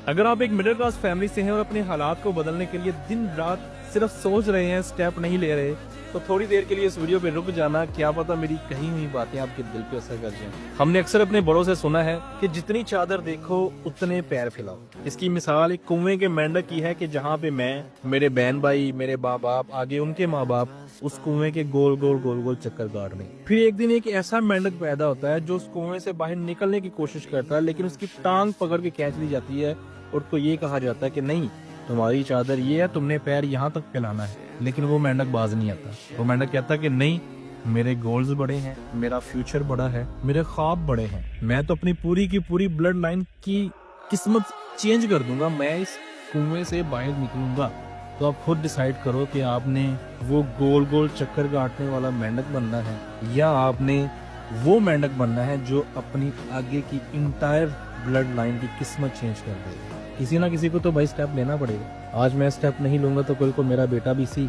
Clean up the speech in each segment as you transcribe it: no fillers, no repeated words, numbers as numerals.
अगर आप एक मिडिल क्लास फैमिली से हैं और अपने हालात को बदलने के लिए दिन रात सिर्फ सोच रहे हैं, स्टेप नहीं ले रहे, तो थोड़ी देर के लिए इस वीडियो पे रुक जाना। क्या पता मेरी कही हुई बातें आपके दिल पे असर कर जाएं। हमने अक्सर अपने बड़ों से सुना है कि जितनी चादर देखो उतने पैर फैलाओ। इसकी मिसाल एक कुएं के मेंढक की है कि जहाँ पे मैं, मेरे बहन भाई, मेरे माँ बाप, आगे उनके माँ बाप उस कुएं के गोल गोल चक्कर काट रहे हैं। फिर एक दिन एक ऐसा मेंढक पैदा होता है जो उस कुएं से बाहर निकलने की कोशिश करता है, लेकिन उसकी टांग पकड़ के खींच ली जाती है और उसको ये कहा जाता है कि नहीं, तुम्हारी चादर ये है, तुमने पैर यहाँ तक फैलाना है। लेकिन वो मेंढक बाज नहीं आता। वो मेंढक कहता कि नहीं, मेरे गोल्स बड़े हैं, मेरा फ्यूचर बड़ा है, मेरे ख्वाब बड़े हैं, मैं तो अपनी पूरी की पूरी ब्लड लाइन की किस्मत चेंज कर दूंगा, मैं इस कुएं से बाहर निकलूंगा। तो आप खुद डिसाइड करो कि आपने वो गोल गोल चक्कर काटने वाला मेंढक बनना है या आपने वो मेंढक बनना है जो अपनी आगे की इंटायर ब्लड लाइन की किस्मत चेंज कर देगा। किसी ना किसी को तो भाई स्टेप लेना पड़ेगा। आज मैं स्टेप नहीं लूंगा तो कल को मेरा बेटा भी इसी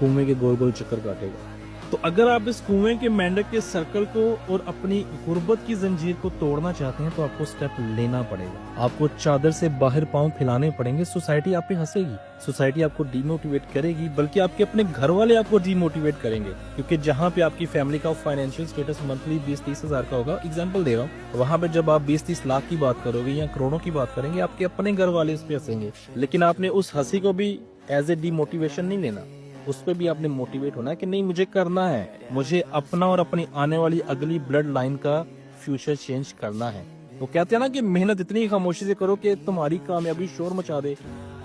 कुएं के गोल गोल चक्कर काटेगा। तो अगर आप इस कुएं के मेंढक के सर्कल को और अपनी गुर्बत की जंजीर को तोड़ना चाहते हैं तो आपको स्टेप लेना पड़ेगा। आपको चादर से बाहर पांव फैलाने पड़ेंगे। सोसाइटी आप पे हंसेगी, सोसाइटी आपको डिमोटिवेट करेगी, बल्कि आपके अपने घर वाले आपको डिमोटिवेट करेंगे। क्योंकि जहाँ पे आपकी फैमिली का फाइनेंशियल स्टेटस मंथली 20-30 हजार का होगा, एग्जाम्पल दे रहा हूँ, वहाँ पे जब आप 20-30 लाख की बात करोगे या करोड़ों की बात करेंगे, आपके अपने घर वाले इस पे हंसेंगे। लेकिन आपने उस हंसी को भी एज ए डिमोटिवेशन नहीं लेना, उस पर भी आपने मोटिवेट होना है कि नहीं, मुझे करना है, मुझे अपना और अपनी आने वाली अगली ब्लड लाइन का फ्यूचर चेंज करना है। वो कहते हैं ना कि मेहनत इतनी खामोशी से करो कि तुम्हारी कामयाबी शोर मचा दे।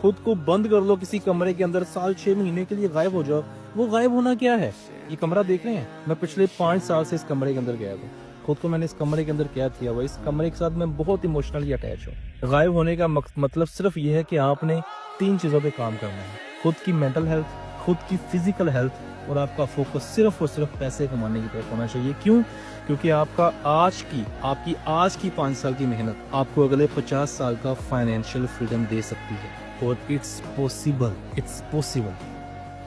खुद को बंद कर लो किसी कमरे के अंदर, साल 6 महीने के लिए गायब हो जाओ। वो गायब होना क्या है? ये कमरा देख रहे हैं, मैं पिछले 5 साल से इस कमरे के अंदर गया था। खुद को मैंने इस कमरे के अंदर क्या किया हुआ, इस कमरे के साथ मैं बहुत इमोशनली अटैच हूँ। गायब होने का मतलब सिर्फ ये है कि आपने 3 चीजों पे काम करना है: खुद की मेंटल हेल्थ, खुद की फिजिकल हेल्थ और आपका फोकस सिर्फ और सिर्फ पैसे कमाने की तरफ होना चाहिए। क्यों? क्योंकि आपकी आज की 5 साल की मेहनत आपको अगले 50 साल का फाइनेंशियल फ्रीडम दे सकती है। और इट्स पॉसिबल।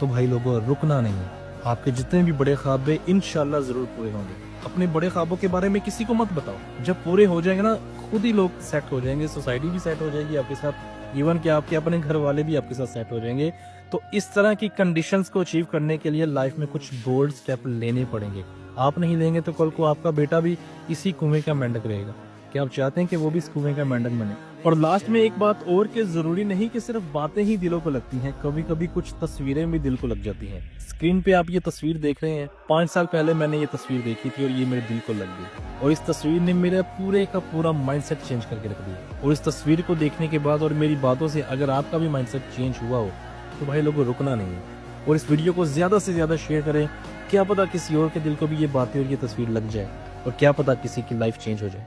तो भाई लोगों, रुकना नहीं है। आपके जितने भी बड़े ख्वाब है इंशाल्लाह जरूर पूरे होंगे। अपने बड़े ख्वाबों के बारे में किसी को मत बताओ। जब पूरे हो जाएंगे ना, खुद ही लोग सेट हो जाएंगे, सोसाइटी भी सेट हो जाएगी आपके साथ, इवन कि आपके अपने घर वाले भी आपके साथ सेट हो जाएंगे। तो इस तरह की कंडीशंस को अचीव करने के लिए लाइफ में कुछ बोल्ड स्टेप लेने पड़ेंगे। आप नहीं लेंगे तो कल को आपका बेटा भी इसी कुएं का मेंढक रहेगा। क्या आप चाहते हैं कि वो भी इस कुएं का मेंढक बने? और लास्ट में एक बात और, कि जरूरी नहीं कि सिर्फ बातें ही दिलों को लगती हैं, कभी कभी कुछ तस्वीरें भी दिल को लग जाती हैं। स्क्रीन पे आप ये तस्वीर देख रहे हैं, 5 साल पहले मैंने ये तस्वीर देखी थी और ये मेरे दिल को लग गई। और इस तस्वीर ने मेरा पूरे का पूरा माइंडसेट चेंज करके रख दिया। और इस तस्वीर को देखने के बाद और मेरी बातों से अगर आपका भी माइंडसेट चेंज हुआ हो तो भाई लोगों, रुकना नहीं है। और इस वीडियो को ज्यादा से ज्यादा शेयर करें। क्या पता किसी और के दिल को भी ये बातें और ये तस्वीर लग जाए, और क्या पता किसी की लाइफ चेंज हो जाए।